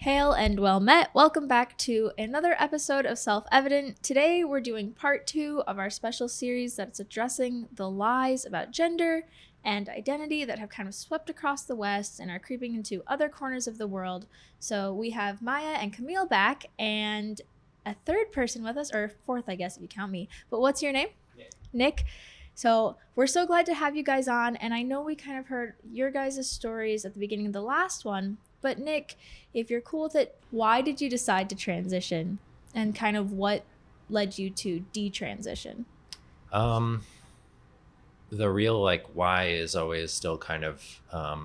Hail and well met. Welcome back to another episode of Self-Evident. Today we're doing part 2 of our special series that's addressing the lies about gender and identity that have kind of swept across the West and are creeping into other corners of the world. So we have Maia and Camille back and a third person with us, or fourth, I guess, if you count me. But what's your name? Nick. So we're so glad to have you guys on, and I know we kind of heard your guys' stories at the beginning of the last one, but Nick, if you're cool with it, why did you decide to transition, and kind of what led you to detransition? The real why is always still kind of a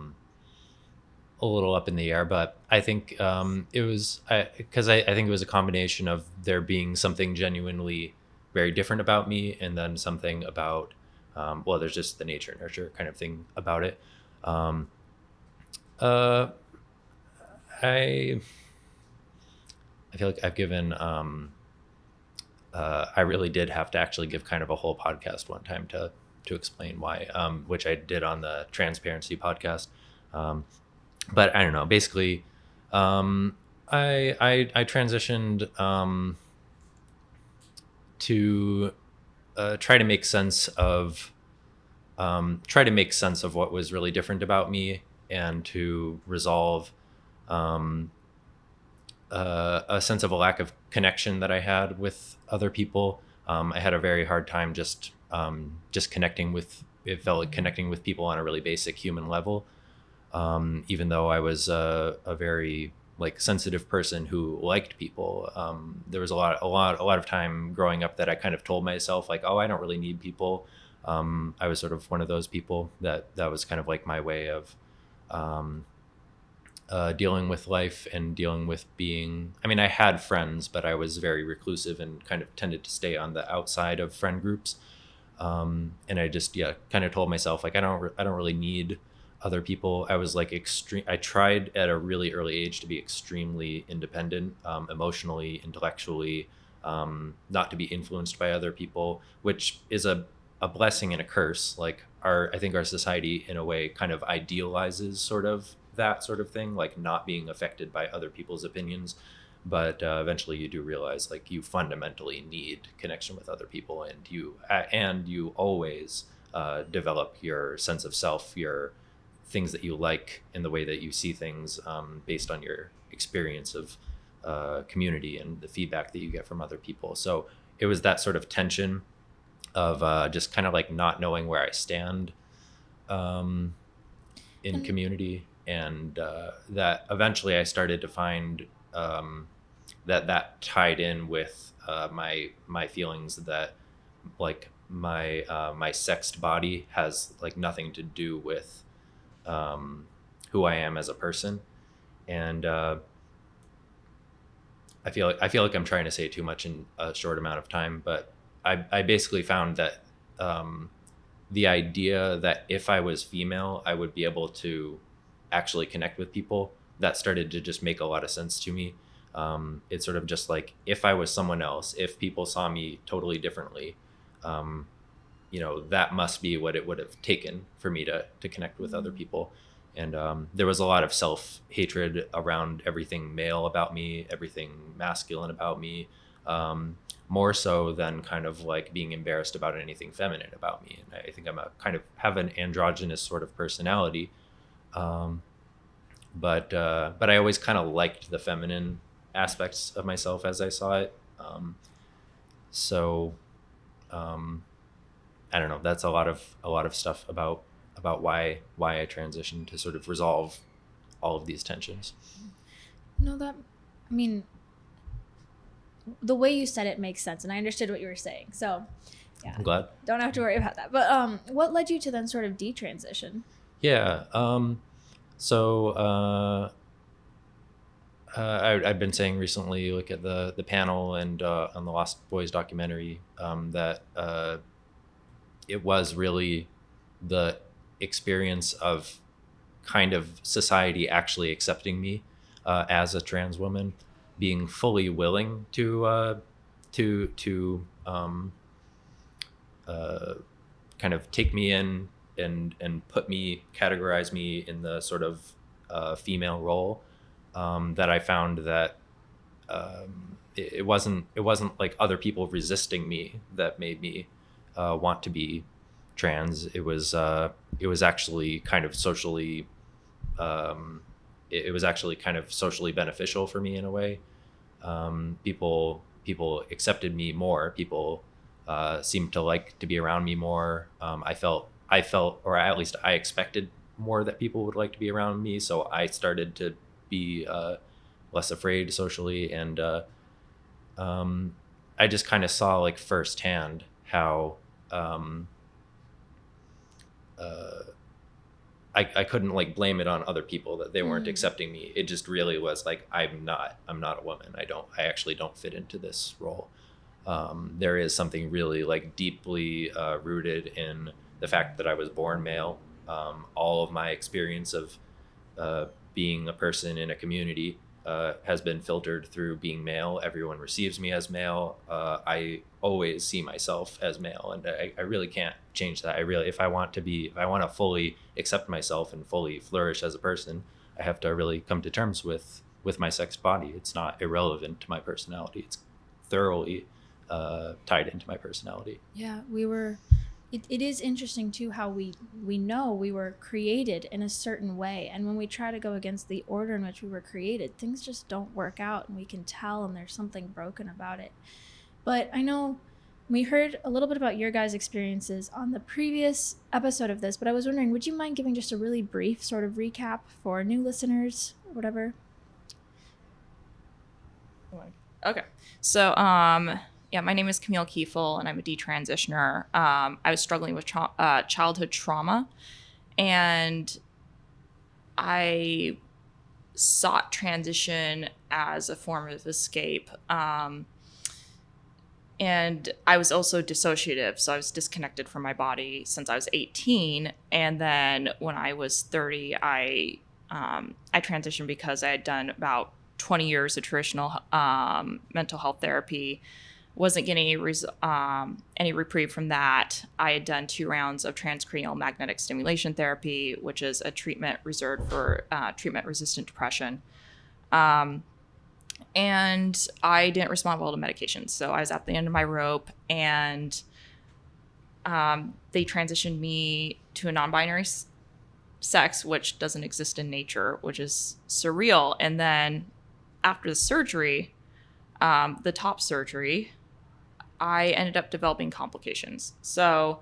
little up in the air, but I think it was because I think it was a combination of there being something genuinely very different about me, and then something about there's just the nature and nurture kind of thing about it. I feel like I've given I really did have to actually give kind of a whole podcast one time to explain why, which I did on the transparency podcast. But I don't know, basically I transitioned to try to make sense of what was really different about me, and to resolve a sense of a lack of connection that I had with other people. I had a very hard time just connecting with, it felt like connecting with people on a really basic human level. Even though I was a very sensitive person who liked people, there was a lot of time growing up that I kind of told myself oh, I don't really need people. I was sort of one of those people that was kind of like my way of dealing with life and dealing with being, I mean, I had friends, but I was very reclusive and kind of tended to stay on the outside of friend groups. And I just, kind of told myself, I don't really need other people. I was I tried at a really early age to be extremely independent, emotionally, intellectually, not to be influenced by other people, which is a blessing and a curse. I think our society in a way kind of idealizes sort of that sort of thing, not being affected by other people's opinions. But eventually you do realize you fundamentally need connection with other people, and you always develop your sense of self, your things that you like, and the way that you see things, based on your experience of community and the feedback that you get from other people. So it was that sort of tension of just kind of not knowing where I stand in community, and that eventually I started to find that tied in with my feelings that my sexed body has nothing to do with who I am as a person. And I feel like I'm trying to say too much in a short amount of time, but I basically found that the idea that if I was female, I would be able to actually connect with people, that started to just make a lot of sense to me. It's sort of just if I was someone else, if people saw me totally differently, that must be what it would have taken for me to connect with other people. And there was a lot of self-hatred around everything male about me, everything masculine about me, more so than kind of being embarrassed about anything feminine about me. And I think I'm have an androgynous sort of personality. But I always kind of liked the feminine aspects of myself as I saw it. So I don't know. That's a lot of stuff about why I transitioned, to sort of resolve all of these tensions. No, I mean, the way you said it makes sense, and I understood what you were saying. So, yeah, I'm glad. Don't have to worry about that. But what led you to then sort of detransition? Yeah. So I've been saying recently, look at the panel and on the Lost Boys documentary, that it was really the experience of kind of society actually accepting me as a trans woman, being fully willing to kind of take me in and categorize me in the sort of female role, that I found that it wasn't like other people resisting me that made me want to be trans. It was actually kind of socially it was actually kind of socially beneficial for me in a way. People accepted me more. People seemed to like to be around me more. I felt, or at least I expected more that people would like to be around me. So I started to be less afraid socially, and I just kind of saw like firsthand how uh, I couldn't like blame it on other people that they weren't accepting me. It just really was like, I'm not a woman. I actually don't fit into this role. There is something really like deeply rooted in the fact that I was born male. All of my experience of being a person in a community has been filtered through being male. Everyone receives me as male. I always see myself as male, and I really can't change that. If I want to fully accept myself and fully flourish as a person, I have to really come to terms with my sex body. It's not irrelevant to my personality. It's thoroughly tied into my personality. Yeah, it is interesting too how we know we were created in a certain way, and when we try to go against the order in which we were created, things just don't work out, and we can tell, and there's something broken about it. But I know we heard a little bit about your guys' experiences on the previous episode of this, but I was wondering, would you mind giving just a really brief sort of recap for new listeners or whatever? Okay. So, yeah, my name is Camille Kiefel, and I'm a detransitioner. I was struggling with childhood trauma, and I sought transition as a form of escape. And I was also dissociative, so I was disconnected from my body since I was 18. And then when I was 30, I transitioned because I had done about 20 years of traditional mental health therapy. Wasn't getting any reprieve from that. I had done 2 rounds of transcranial magnetic stimulation therapy, which is a treatment reserved for treatment-resistant depression. And I didn't respond well to medications. So I was at the end of my rope, and they transitioned me to a non-binary sex, which doesn't exist in nature, which is surreal. And then after the surgery, the top surgery, I ended up developing complications. So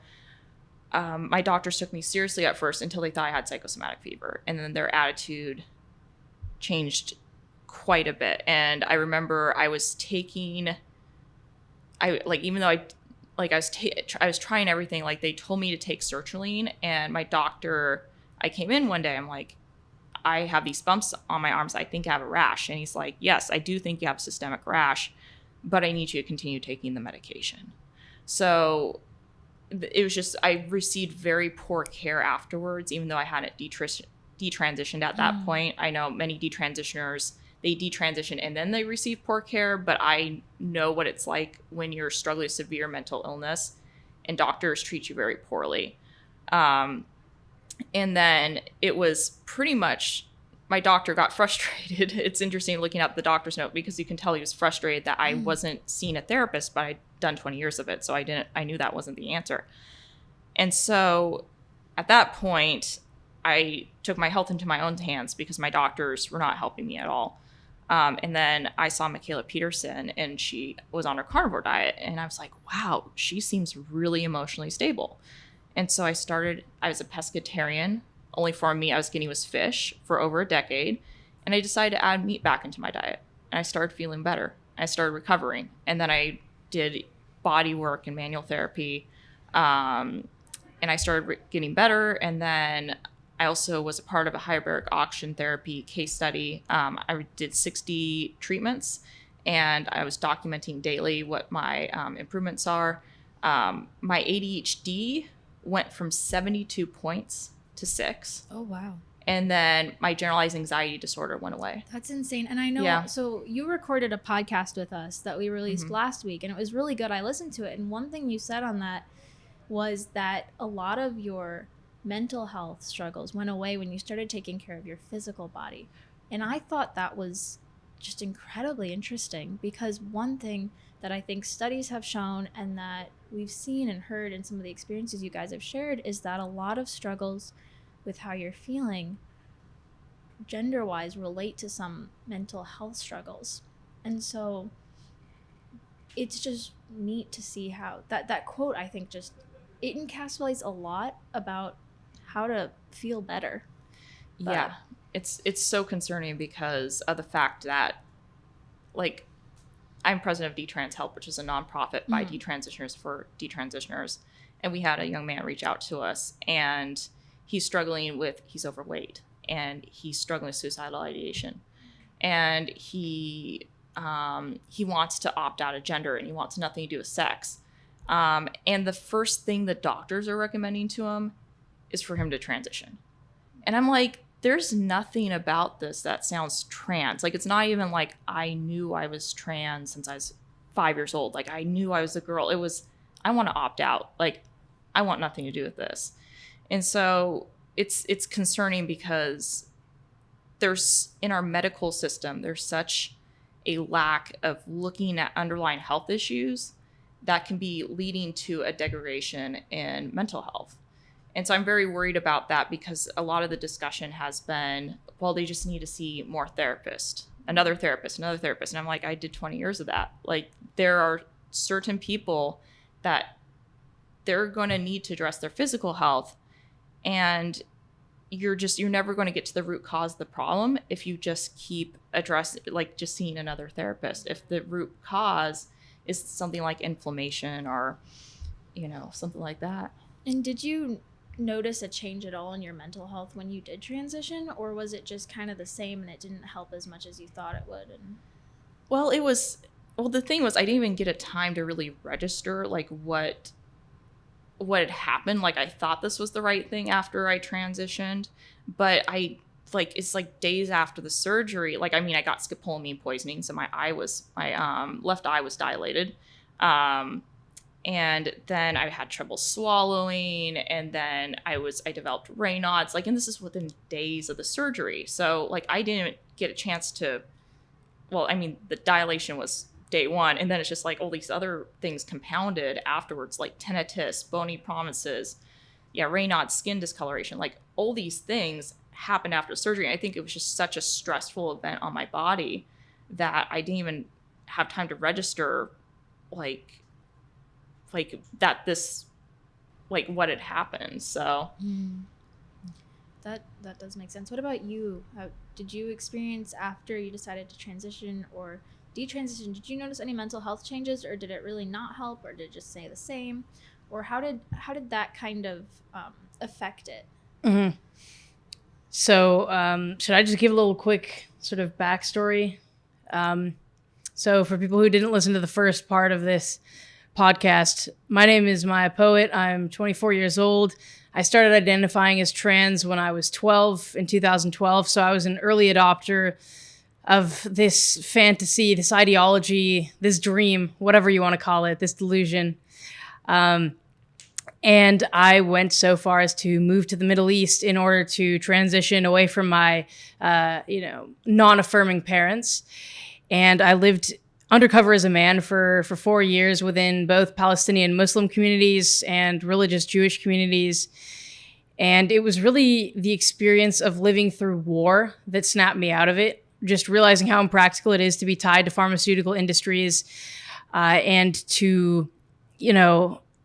my doctors took me seriously at first until they thought I had psychosomatic fever. And then their attitude changed quite a bit. And I remember I was taking, even though I was trying everything, like they told me to take sertraline, and my doctor, I came in one day, I'm like, I have these bumps on my arms. I think I have a rash. And he's like, yes, I do think you have a systemic rash, but I need you to continue taking the medication. So it was just, I received very poor care afterwards, even though I hadn't detransitioned at that point. I know many detransitioners, they detransition and then they receive poor care, but I know what it's like when you're struggling with severe mental illness and doctors treat you very poorly. And then it was pretty much, my doctor got frustrated. It's interesting looking up the doctor's note because you can tell he was frustrated that I wasn't seeing a therapist, but I'd done 20 years of it. So I knew that wasn't the answer. And so at that point, I took my health into my own hands because my doctors were not helping me at all. And then I saw Michaela Peterson, and she was on her carnivore diet. And I was like, wow, she seems really emotionally stable. And so I was a pescatarian. Only form meat I was getting was fish for over a decade. And I decided to add meat back into my diet. And I started feeling better. I started recovering. And then I did body work and manual therapy. And I started getting better. And then I also was a part of a hyperbaric oxygen therapy case study. I did 60 treatments, and I was documenting daily what my improvements are. My ADHD went from 72 points to 6. Oh, wow. And then my generalized anxiety disorder went away. That's insane. And I know, Yeah. So you recorded a podcast with us that we released last week, and it was really good. I listened to it. And one thing you said on that was that a lot of your mental health struggles went away when you started taking care of your physical body. And I thought that was just incredibly interesting, because one thing that I think studies have shown and that we've seen and heard in some of the experiences you guys have shared is that a lot of struggles with how you're feeling gender-wise relate to some mental health struggles. And so it's just neat to see how that quote, I think, just it encapsulates a lot about how to feel better. But yeah, it's so concerning because of the fact that, like, I'm president of Detrans Help, which is a nonprofit by detransitioners for detransitioners, and we had a young man reach out to us, and he's overweight, and he's struggling with suicidal ideation, and he wants to opt out of gender, and he wants nothing to do with sex. And the first thing the doctors are recommending to him is for him to transition. And I'm like, there's nothing about this that sounds trans. Like, it's not even like I knew I was trans since I was 5 years old. Like, I knew I was a girl. It was, I want to opt out. Like, I want nothing to do with this. And so it's concerning because there's, in our medical system, there's such a lack of looking at underlying health issues that can be leading to a degradation in mental health. And so I'm very worried about that, because a lot of the discussion has been, well, they just need to see more therapists, another therapist. And I'm like, I did 20 years of that. Like, there are certain people that they're going to need to address their physical health. And you're never going to get to the root cause of the problem if you just keep just seeing another therapist. If the root cause is something like inflammation or, something like that. And did you notice a change at all in your mental health when you did transition, or was it just kind of the same and it didn't help as much as you thought it would? The thing was, I didn't even get a time to really register like what had happened. Like, I thought this was the right thing after I transitioned, but it's like days after the surgery. Like, I mean, I got scopolamine poisoning, so my left eye was dilated. And then I had trouble swallowing, and then I developed Raynaud's, and this is within days of the surgery. So, I didn't get a chance to, the dilation was day one, and then it's just all these other things compounded afterwards, like tinnitus, bony prominences, Raynaud's, skin discoloration, all these things happened after surgery. I think it was just such a stressful event on my body that I didn't even have time to register, that this, what had happened. So that does make sense. What about you? Did you experience, after you decided to transition or detransition, did you notice any mental health changes, or did it really not help, or did it just stay the same, or how did that kind of affect it? Mm-hmm. So should I just give a little quick sort of backstory? So for people who didn't listen to the first part of this podcast, my name is Maia Poet. I'm 24 years old. I started identifying as trans when I was 12 in 2012. So I was an early adopter of this fantasy, this ideology, this dream, whatever you want to call it, this delusion. And I went so far as to move to the Middle East in order to transition away from my, non-affirming parents. And I lived undercover as a man for 4 years within both Palestinian Muslim communities and religious Jewish communities. And it was really the experience of living through war that snapped me out of it, just realizing how impractical it is to be tied to pharmaceutical industries and to,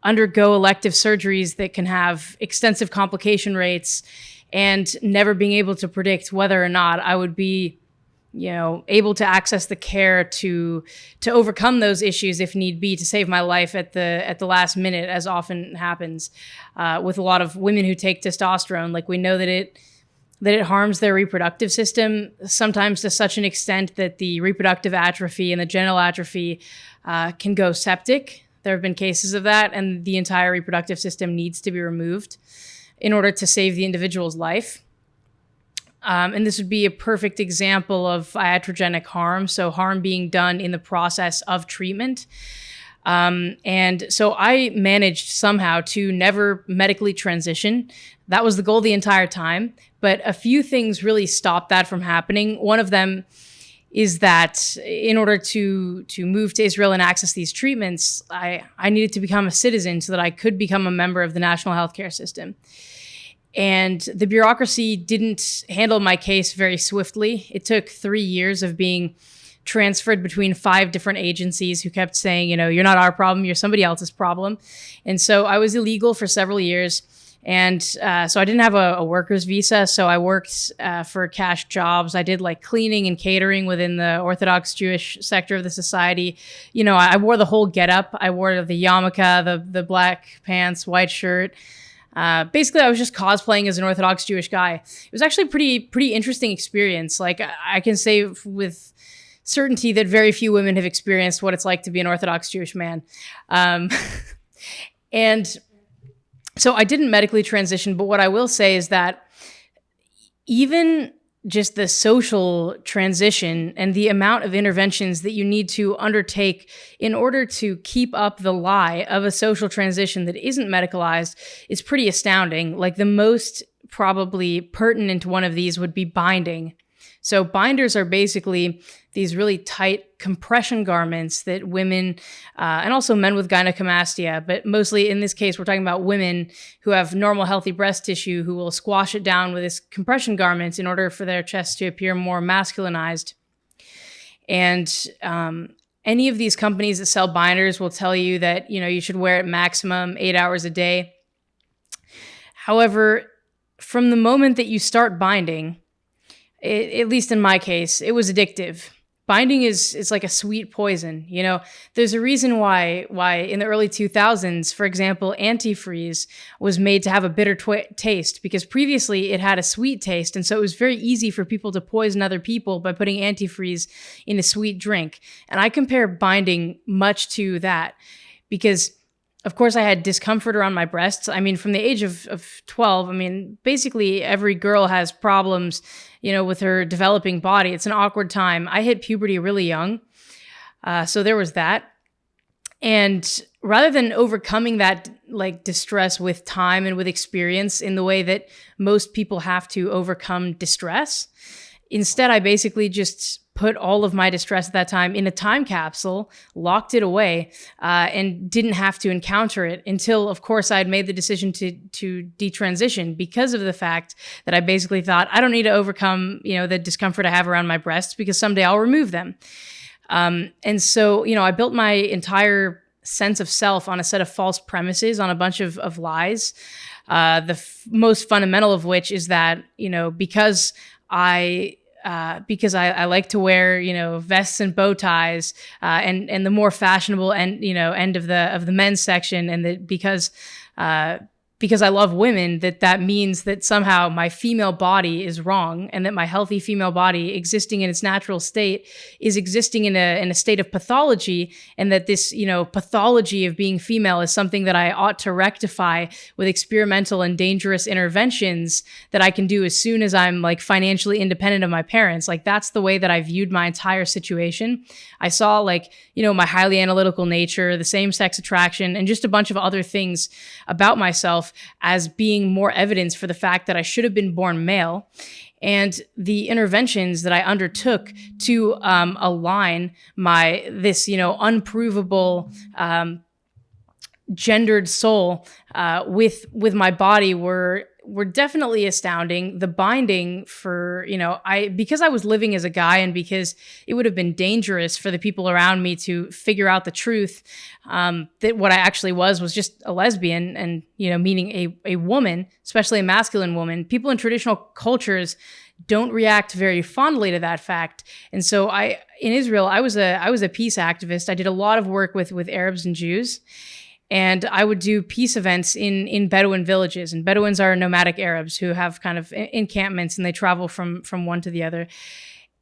undergo elective surgeries that can have extensive complication rates, and never being able to predict whether or not I would be able to access the care to overcome those issues if need be, to save my life at the last minute, as often happens with a lot of women who take testosterone. We know that it harms their reproductive system, sometimes to such an extent that the reproductive atrophy and the genital atrophy can go septic. There have been cases of that, and the entire reproductive system needs to be removed in order to save the individual's life. And this would be a perfect example of iatrogenic harm, so harm being done in the process of treatment. And so I managed somehow to never medically transition. That was the goal the entire time. But a few things really stopped that from happening. One of them is that in order to move to Israel and access these treatments, I needed to become a citizen so that I could become a member of the national healthcare system. And the bureaucracy didn't handle my case very swiftly. It took 3 years of being transferred between 5 different agencies who kept saying, you're not our problem, you're somebody else's problem. And so I was illegal for several years. And so I didn't have a worker's visa. So I worked for cash jobs. I did like cleaning and catering within the Orthodox Jewish sector of the society. I wore the whole getup. I wore the yarmulke, the black pants, white shirt. Basically, I was just cosplaying as an Orthodox Jewish guy. It was actually a pretty interesting experience. Like I can say with certainty that very few women have experienced what it's like to be an Orthodox Jewish man. And so I didn't medically transition, but what I will say is that even just the social transition and the amount of interventions that you need to undertake in order to keep up the lie of a social transition that isn't medicalized is pretty astounding. Like the most probably pertinent one of these would be binding. So binders are basically these really tight compression garments that women and also men with gynecomastia, but mostly in this case, we're talking about women who have normal, healthy breast tissue who will squash it down with this compression garments in order for their chest to appear more masculinized. And any of these companies that sell binders will tell you that, you should wear it maximum 8 hours a day. However, from the moment that you start binding, at least in my case, it was addictive. Binding is like a sweet poison. There's a reason why in the early 2000s, for example, antifreeze was made to have a bitter taste, because previously it had a sweet taste. And so it was very easy for people to poison other people by putting antifreeze in a sweet drink. And I compare binding much to that because, of course, I had discomfort around my breasts. I mean, from the age of 12, basically every girl has problems, with her developing body. It's an awkward time. I hit puberty really young. So there was that. And rather than overcoming that distress with time and with experience in the way that most people have to overcome distress, instead, I basically just put all of my distress at that time in a time capsule, locked it away, and didn't have to encounter it until, of course, I had made the decision to detransition because of the fact that I basically thought, I don't need to overcome, the discomfort I have around my breasts because someday I'll remove them. And so, I built my entire sense of self on a set of false premises, on a bunch of lies. The most fundamental of which is that, because I like to wear, vests and bow ties, and the more fashionable end of the men's section, and that because I love women, that means that somehow my female body is wrong, and that my healthy female body existing in its natural state is existing in a state of pathology, and that this, pathology of being female is something that I ought to rectify with experimental and dangerous interventions that I can do as soon as I'm financially independent of my parents. That's the way that I viewed my entire situation. I saw my highly analytical nature, the same-sex attraction, and just a bunch of other things about myself as being more evidence for the fact that I should have been born male. And the interventions that I undertook to align this unprovable gendered soul with my body were definitely astounding. The binding for, because I was living as a guy and because it would have been dangerous for the people around me to figure out the truth, that what I actually was just a lesbian, and, meaning a woman, especially a masculine woman. People in traditional cultures don't react very fondly to that fact. And so in Israel, I was a peace activist. I did a lot of work with Arabs and Jews. And I would do peace events in Bedouin villages. And Bedouins are nomadic Arabs who have kind of encampments, and they travel from one to the other.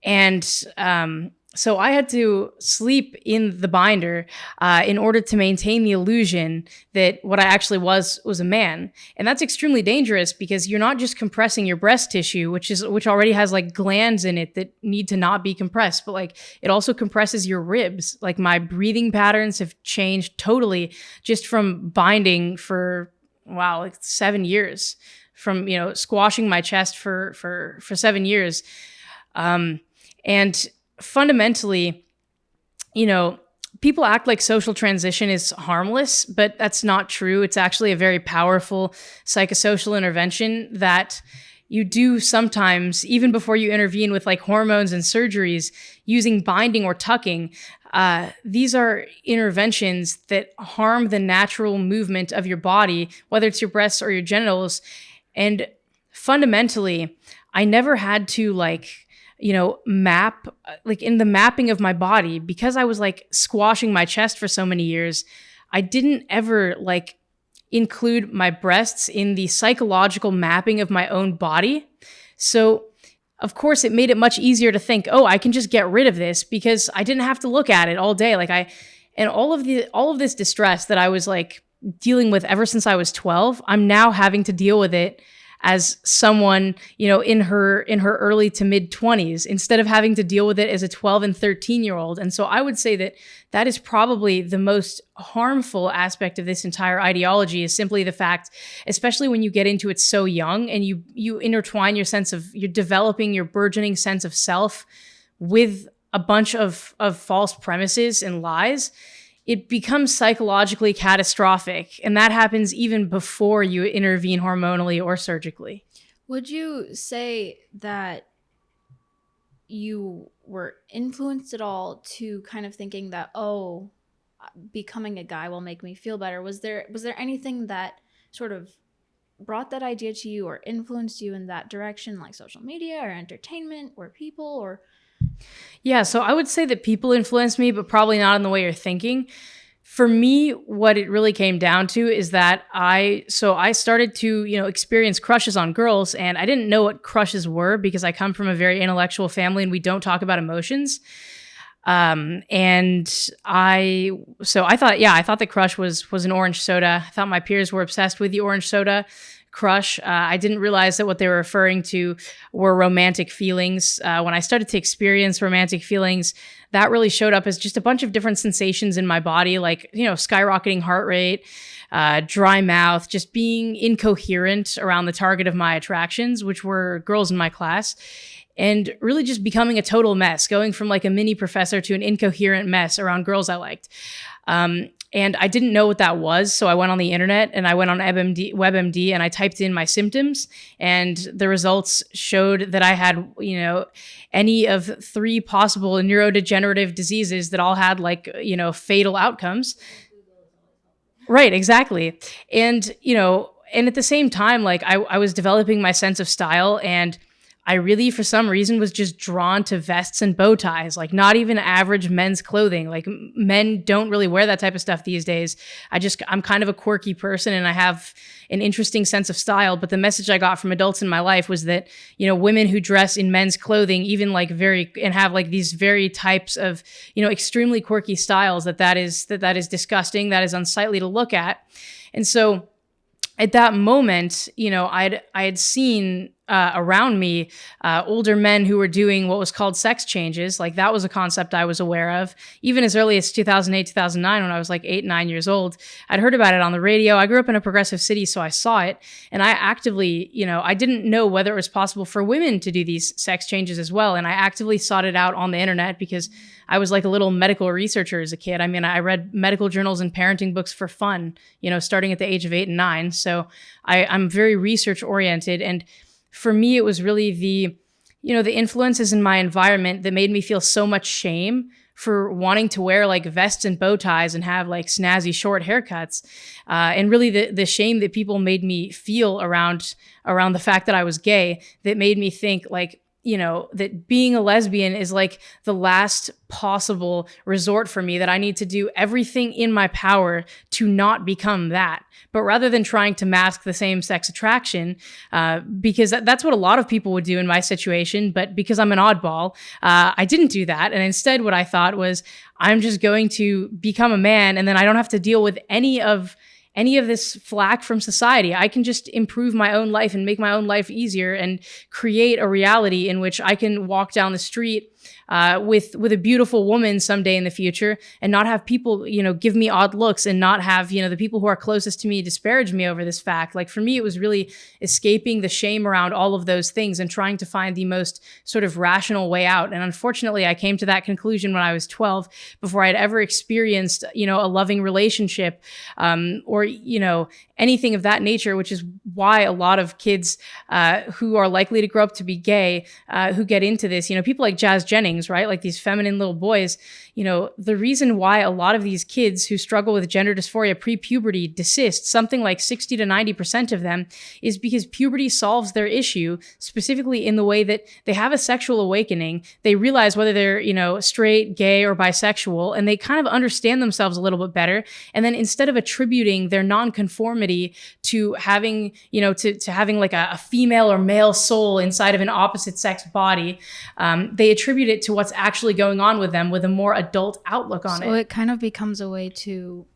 And so I had to sleep in the binder in order to maintain the illusion that what I actually was a man. And that's extremely dangerous because you're not just compressing your breast tissue, which already has like glands in it that need to not be compressed, but like it also compresses your ribs. Like my breathing patterns have changed totally just from binding for like 7 years, from squashing my chest for 7 years. And fundamentally, people act like social transition is harmless, but that's not true. It's actually a very powerful psychosocial intervention that you do sometimes, even before you intervene with like hormones and surgeries, using binding or tucking. These are interventions that harm the natural movement of your body, whether it's your breasts or your genitals. And fundamentally, I never had to map, like in the mapping of my body, because I was like squashing my chest for so many years, I didn't ever like include my breasts in the psychological mapping of my own body. So of course it made it much easier to think, oh, I can just get rid of this because I didn't have to look at it all day. And all of this distress that I was like dealing with ever since I was 12, I'm now having to deal with it as someone, in her early to mid 20s, instead of having to deal with it as a 12 and 13-year-old. And so I would say that is probably the most harmful aspect of this entire ideology, is simply the fact, especially when you get into it so young and you intertwine you're developing your burgeoning sense of self with a bunch of false premises and lies, it becomes psychologically catastrophic. And that happens even before you intervene hormonally or surgically. Would you say that you were influenced at all to kind of thinking that, oh, becoming a guy will make me feel better? Was there anything that sort of brought that idea to you or influenced you in that direction, like social media or entertainment or people or... Yeah, so I would say that people influenced me, but probably not in the way you're thinking. For me, what it really came down to is that I started to, experience crushes on girls, and I didn't know what crushes were because I come from a very intellectual family and we don't talk about emotions. And I thought the crush was an orange soda. I thought my peers were obsessed with the orange soda crush. I didn't realize that what they were referring to were romantic feelings. When I started to experience romantic feelings, that really showed up as just a bunch of different sensations in my body, like, skyrocketing heart rate, dry mouth, just being incoherent around the target of my attractions, which were girls in my class, and really just becoming a total mess, going from like a mini professor to an incoherent mess around girls I liked. And I didn't know what that was. So I went on the internet and I went on WebMD and I typed in my symptoms, and the results showed that I had, any of 3 possible neurodegenerative diseases that all had fatal outcomes. Right, exactly. And, and at the same time, I was developing my sense of style, and I really, for some reason, was just drawn to vests and bow ties, like not even average men's clothing. Like men don't really wear that type of stuff these days. I'm kind of a quirky person and I have an interesting sense of style. But the message I got from adults in my life was that, women who dress in men's clothing, even and have like these very types of, extremely quirky styles, that is disgusting, that is unsightly to look at. And so at that moment, I had seen around me older men who were doing what was called sex changes. Like that was a concept I was aware of even as early as 2008, 2009, when I was like 8, 9 years old. I'd heard about it on the radio. I grew up in a progressive city, so I saw it. And I actively, I didn't know whether it was possible for women to do these sex changes as well. And I actively sought it out on the internet because I was like a little medical researcher as a kid. I mean, I read medical journals and parenting books for fun, starting at the age of 8 and 9. So I'm very research oriented. And for me, it was really the influences in my environment that made me feel so much shame for wanting to wear like vests and bow ties and have like snazzy short haircuts. And really the shame that people made me feel around the fact that I was gay, that made me think like, that being a lesbian is like the last possible resort for me, that I need to do everything in my power to not become that. But rather than trying to mask the same sex attraction, because that's what a lot of people would do in my situation, but because I'm an oddball, I didn't do that. And instead, what I thought was, I'm just going to become a man, and then I don't have to deal with any of this flack from society. I can just improve my own life and make my own life easier and create a reality in which I can walk down the street with a beautiful woman someday in the future, and not have people, give me odd looks, and not have, the people who are closest to me disparage me over this fact. Like, for me, it was really escaping the shame around all of those things and trying to find the most sort of rational way out. And unfortunately, I came to that conclusion when I was 12, before I'd ever experienced, a loving relationship, or, anything of that nature, which is why a lot of kids who are likely to grow up to be gay, who get into this, people like Jazz Jennings, right? Like these feminine little boys, the reason why a lot of these kids who struggle with gender dysphoria pre-puberty desist, something like 60 to 90% of them, is because puberty solves their issue, specifically in the way that they have a sexual awakening. They realize whether they're, straight, gay, or bisexual, and they kind of understand themselves a little bit better. And then instead of attributing their nonconformity to having, to having like a female or male soul inside of an opposite sex body, they attribute it to what's actually going on with them, with a more adult outlook on it. So it kind of becomes a way to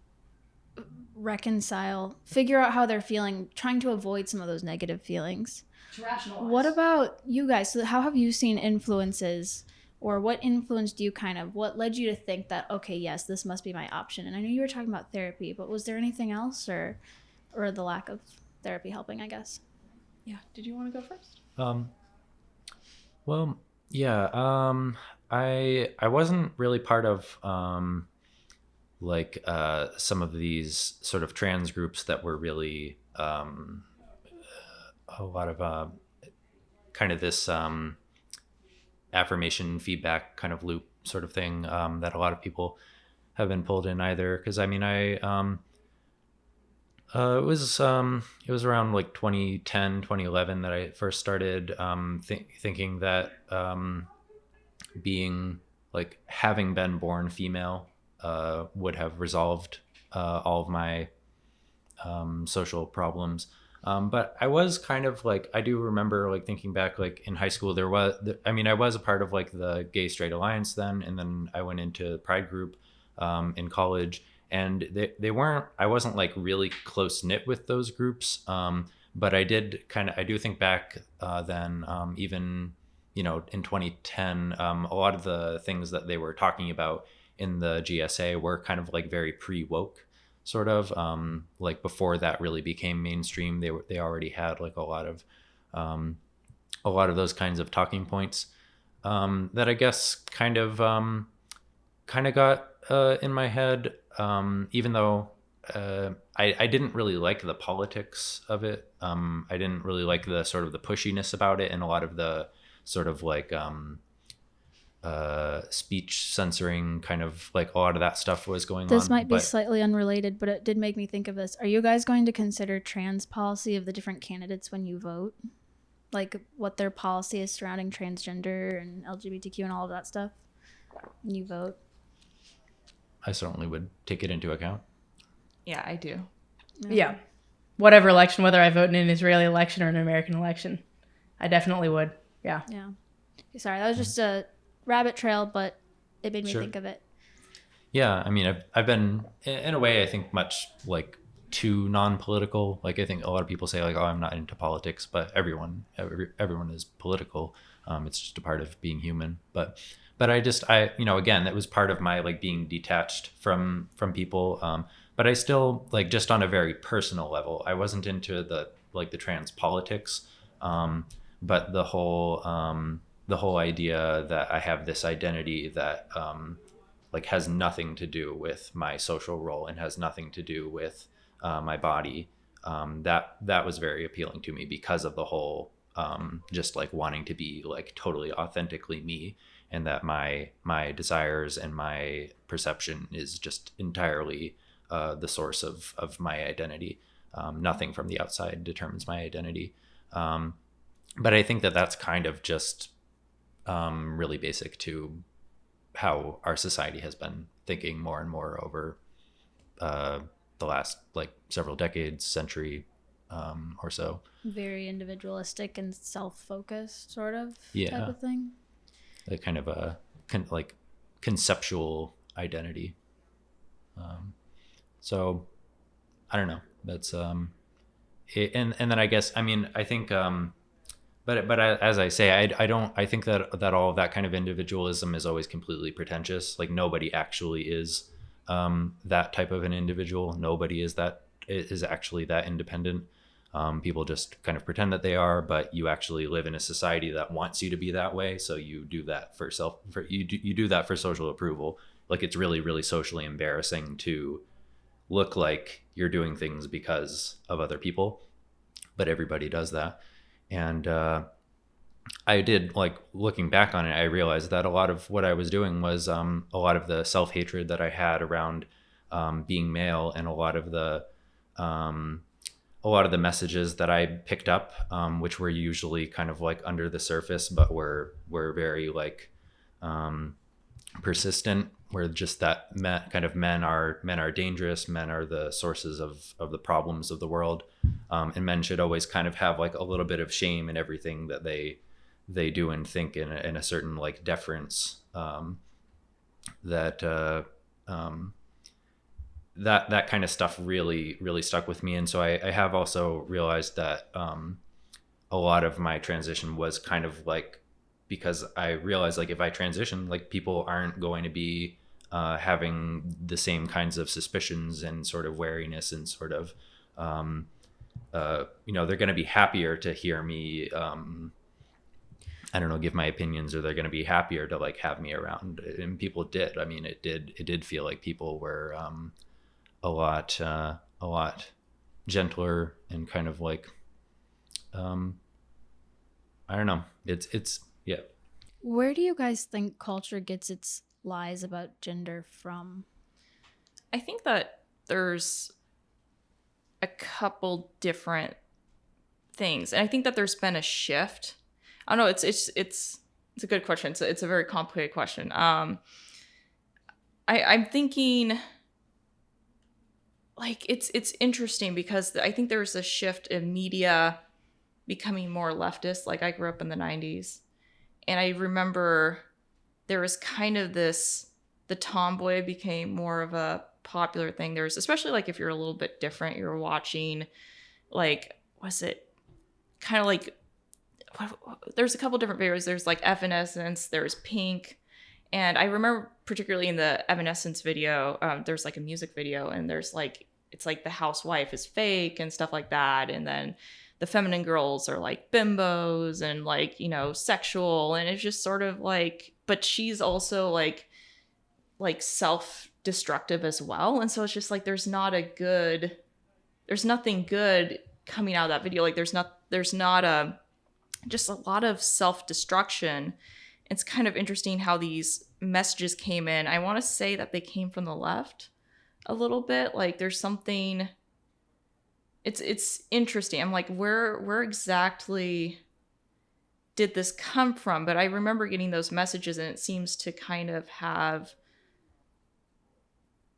reconcile, figure out how they're feeling, trying to avoid some of those negative feelings. To rationalize. What about you guys? So how have you seen influences, or what influenced you what led you to think that, okay, yes, this must be my option? And I know you were talking about therapy, but was there anything else, or the lack of therapy helping, I guess? Yeah. Did you want to go first? Well, yeah. I wasn't really part of some of these sort of trans groups that were really a lot of kind of this affirmation feedback kind of loop sort of thing that a lot of people have been pulled in either. Because I mean, it was around like 2010, 2011 that I first started thinking that being like having been born female would have resolved all of my social problems. But I was kind of like, I do remember like thinking back, like in high school, I was a part of like the Gay Straight Alliance then, and then I went into Pride group in college, and I wasn't like really close knit with those groups. But I do think back then, even, in 2010, a lot of the things that they were talking about in the GSA were kind of like very pre-woke, sort of, like before that really became mainstream. They already had like a lot of those kinds of talking points that I guess kind of got in my head, even though I didn't really like the politics of it. I didn't really like the sort of the pushiness about it, and a lot of the sort of like speech censoring, kind of like a lot of that stuff was going on. This might be slightly unrelated, but it did make me think of this. Are you guys going to consider trans policy of the different candidates when you vote? Like what their policy is surrounding transgender and LGBTQ and all of that stuff when you vote? I certainly would take it into account. Yeah, I do. Yeah. Whatever election, whether I vote in an Israeli election or an American election, I definitely would. Yeah. Yeah. Sorry, that was just a rabbit trail, but it made me think of it. Yeah, I mean, I've been, in a way, I think much like too non-political. Like I think a lot of people say like, oh, I'm not into politics, but everyone is political. It's just a part of being human. But I again, that was part of my like being detached from people. But I still, like, just on a very personal level, I wasn't into the trans politics. But the whole idea that I have this identity that like has nothing to do with my social role and has nothing to do with my body, that was very appealing to me because of the whole just like wanting to be like totally authentically me, and that my desires and my perception is just entirely the source of my identity. Nothing from the outside determines my identity. But I think that that's kind of just really basic to how our society has been thinking more and more over the last like several decades, century or so. Very individualistic and self-focused sort of Yeah. type of thing. A kind of a like conceptual identity. So I don't know. That's it, and then I guess I mean I think but as I say, I think that all of that kind of individualism is always completely pretentious. Like nobody actually is that type of an individual. Nobody is actually that independent. People just kind of pretend that they are, but you actually live in a society that wants you to be that way. So you do that you do that for social approval. Like it's really, really socially embarrassing to look like you're doing things because of other people, but everybody does that. And I did, like, looking back on it, I realized that a lot of what I was doing was a lot of the self-hatred that I had around being male, and a lot of the messages that I picked up, which were usually kind of like under the surface, but were very like persistent, where just that men are dangerous, men are the sources of the problems of the world, and men should always kind of have like a little bit of shame in everything that they do and think, in a certain like deference, that kind of stuff really, really stuck with me. And so I have also realized that a lot of my transition was kind of like, because I realized, like, if I transition, like, people aren't going to be having the same kinds of suspicions and sort of wariness and sort of, they're going to be happier to hear me, I don't know, give my opinions, or they're going to be happier to like have me around. And people did. I mean, it did feel like people were a lot gentler and kind of like, I don't know. It's yeah. Where do you guys think culture gets its lies about gender from? I think that there's a couple different things, and I think that there's been a shift. I don't know. It's a good question. It's a very complicated question. I'm thinking, like, it's interesting because I think there's a shift in media becoming more leftist. Like, I grew up in the 90s, and I remember there was kind of the tomboy became more of a popular thing. There's, especially like if you're a little bit different, you're watching, like, was it kind of like, there's a couple different videos. There's like Evanescence, there's Pink. And I remember particularly in the Evanescence video, there's like a music video, and there's like, it's like the housewife is fake and stuff like that. And then the feminine girls are like bimbos and like, sexual. And it's just sort of like, but she's also like self-destructive as well. And so it's just like, there's nothing good coming out of that video. Like there's not just a lot of self-destruction. It's kind of interesting how these messages came in. I want to say that they came from the left a little bit. Like there's something, it's interesting. I'm like, where exactly did this come from? But I remember getting those messages, and it seems to kind of have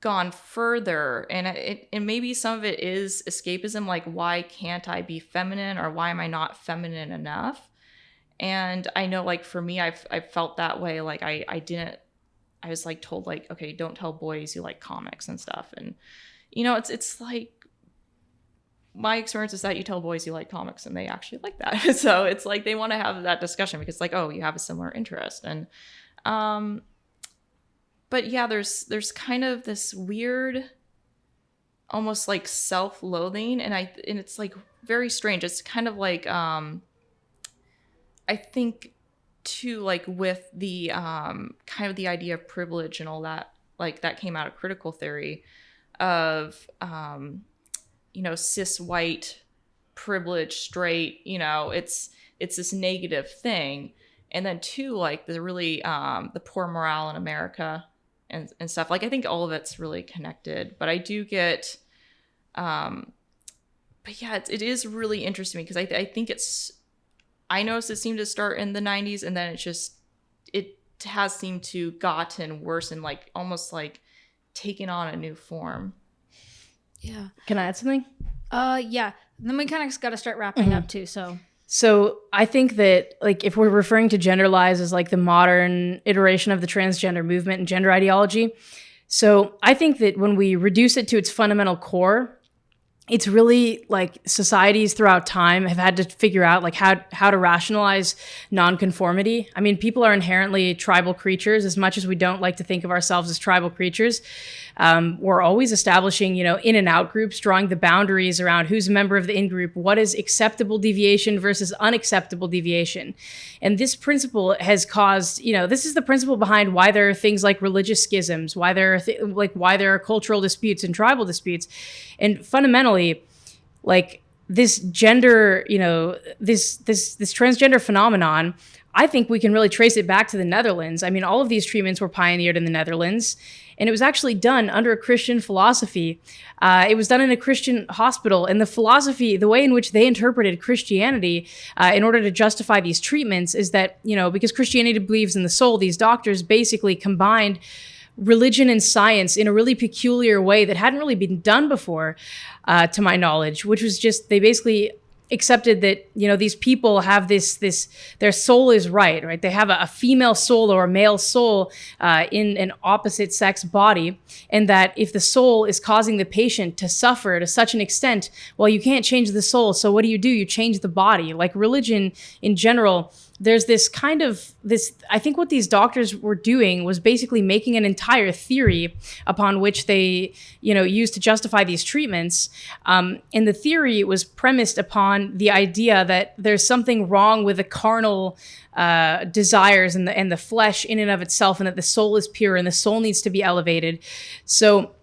gone further. And maybe some of it is escapism. Like, why can't I be feminine, or why am I not feminine enough? And I know, like, for me, I've felt that way. Like I was like told, like, okay, don't tell boys you like comics and stuff. And, it's like, my experience is that you tell boys you like comics and they actually like that. So it's like, they want to have that discussion because, like, oh, you have a similar interest. And, but yeah, there's kind of this weird, almost like self-loathing. And it's like very strange. It's kind of like, I think too, like with the kind of the idea of privilege and all that, like that came out of critical theory of cis white privilege, straight, it's this negative thing. And then too, like the really the poor morale in America and stuff. Like I think all of it's really connected. But I do get but yeah, it is really interesting because I think I noticed it seemed to start in the 90s, and then it just it has seemed to gotten worse and like almost like taken on a new form. Yeah. Can I add something? Yeah. Then we kind of got to start wrapping up too. So I think that, like, if we're referring to gender lies as like the modern iteration of the transgender movement and gender ideology, so I think that when we reduce it to its fundamental core, it's really like societies throughout time have had to figure out like how to rationalize nonconformity. I mean, people are inherently tribal creatures. As much as we don't like to think of ourselves as tribal creatures, we're always establishing, in and out groups, drawing the boundaries around who's a member of the in group, what is acceptable deviation versus unacceptable deviation. And this principle has caused, this is the principle behind why there are things like religious schisms, why there are why there are cultural disputes and tribal disputes. And fundamentally, like this gender, this transgender phenomenon, I think we can really trace it back to the Netherlands. I mean, all of these treatments were pioneered in the Netherlands, and it was actually done under a Christian philosophy. It was done in a Christian hospital, and the philosophy, the way in which they interpreted Christianity in order to justify these treatments is that, because Christianity believes in the soul, these doctors basically combined religion and science in a really peculiar way that hadn't really been done before, to my knowledge, which was just, they basically accepted that, these people have this their soul is right? They have a female soul or a male soul in an opposite sex body. And that if the soul is causing the patient to suffer to such an extent, well, you can't change the soul. So what do? You change the body. Like religion in general, there's this kind of I think what these doctors were doing was basically making an entire theory upon which they, used to justify these treatments. And the theory was premised upon the idea that there's something wrong with the carnal desires and the flesh in and of itself, and that the soul is pure and the soul needs to be elevated. So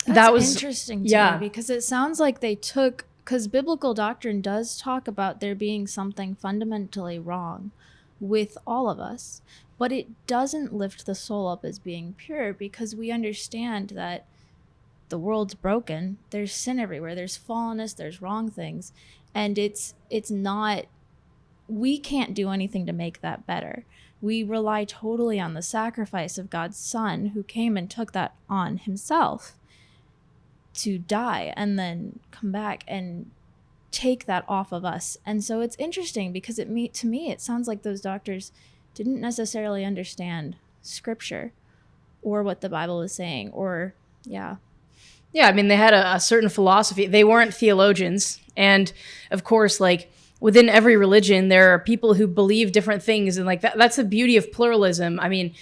that was interesting to me, because it sounds like they took, because biblical doctrine does talk about there being something fundamentally wrong with all of us, but it doesn't lift the soul up as being pure, because we understand that the world's broken. There's sin everywhere. There's fallenness. There's wrong things. And it's not, we can't do anything to make that better. We rely totally on the sacrifice of God's Son, who came and took that on himself to die and then come back and take that off of us. And so it's interesting, because to me it sounds like those doctors didn't necessarily understand scripture or what the Bible is saying, or I mean, they had a certain philosophy. They weren't theologians, and of course, like within every religion there are people who believe different things, and like that's the beauty of pluralism. I mean,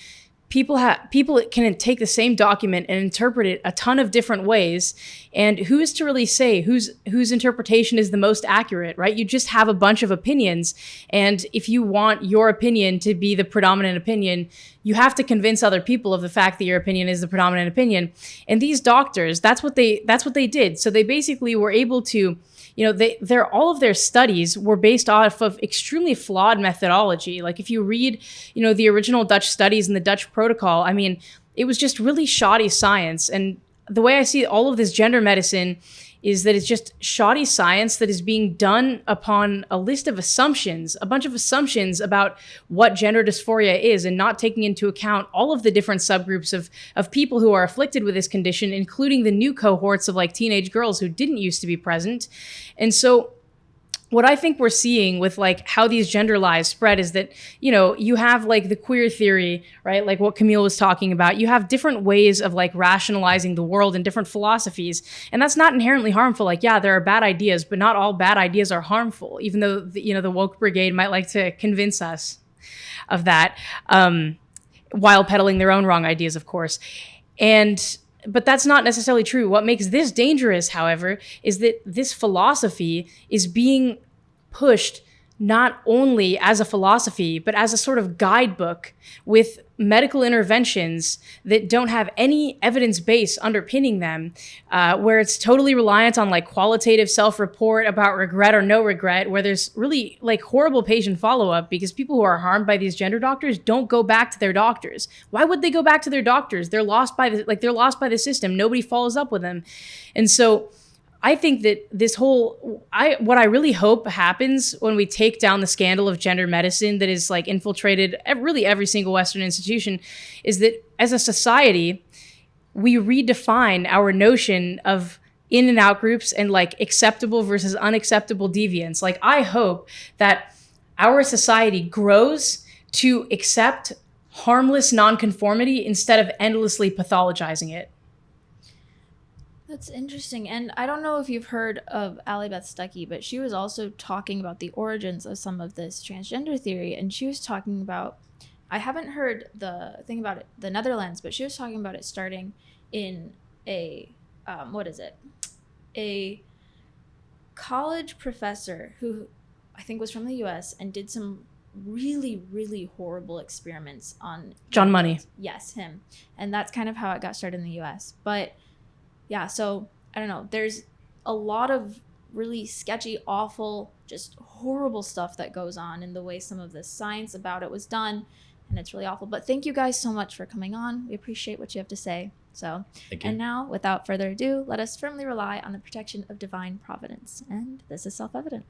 people can take the same document and interpret it a ton of different ways, and who is to really say whose interpretation is the most accurate, right? You just have a bunch of opinions, and if you want your opinion to be the predominant opinion, you have to convince other people of the fact that your opinion is the predominant opinion. And these doctors, that's what they did. So they basically were able to, all of their studies were based off of extremely flawed methodology. Like if you read, the original Dutch studies and the Dutch protocol, I mean, it was just really shoddy science. And the way I see all of this gender medicine is that it's just shoddy science that is being done upon a list of assumptions, a bunch of assumptions about what gender dysphoria is, and not taking into account all of the different subgroups of people who are afflicted with this condition, including the new cohorts of like teenage girls who didn't used to be present. And so what I think we're seeing with like how these gender lies spread is that, you have like the queer theory, right? Like what Camille was talking about. You have different ways of like rationalizing the world and different philosophies. And that's not inherently harmful. Like, yeah, there are bad ideas, but not all bad ideas are harmful, even though, the woke brigade might like to convince us of that, while peddling their own wrong ideas, of course. But that's not necessarily true. What makes this dangerous, however, is that this philosophy is being pushed not only as a philosophy, but as a sort of guidebook with medical interventions that don't have any evidence base underpinning them, where it's totally reliant on like qualitative self-report about regret or no regret, where there's really like horrible patient follow-up, because people who are harmed by these gender doctors don't go back to their doctors. Why would they go back to their doctors? They're lost by the system. Nobody follows up with them. And so I think that what I really hope happens when we take down the scandal of gender medicine that is like infiltrated really every single Western institution is that as a society, we redefine our notion of in and out groups and like acceptable versus unacceptable deviance. Like, I hope that our society grows to accept harmless nonconformity instead of endlessly pathologizing it. That's interesting. And I don't know if you've heard of Allie Beth Stuckey, but she was also talking about the origins of some of this transgender theory. And she was talking about, I haven't heard the thing about it, the Netherlands, but she was talking about it starting in a, a college professor who I think was from the US and did some really, really horrible experiments on John Money. Yes, him. And that's kind of how it got started in the US. But yeah, so I don't know. There's a lot of really sketchy, awful, just horrible stuff that goes on in the way some of the science about it was done. And it's really awful. But thank you guys so much for coming on. We appreciate what you have to say. So, Thank you. And now, without further ado, let us firmly rely on the protection of divine providence. And this is self-evident.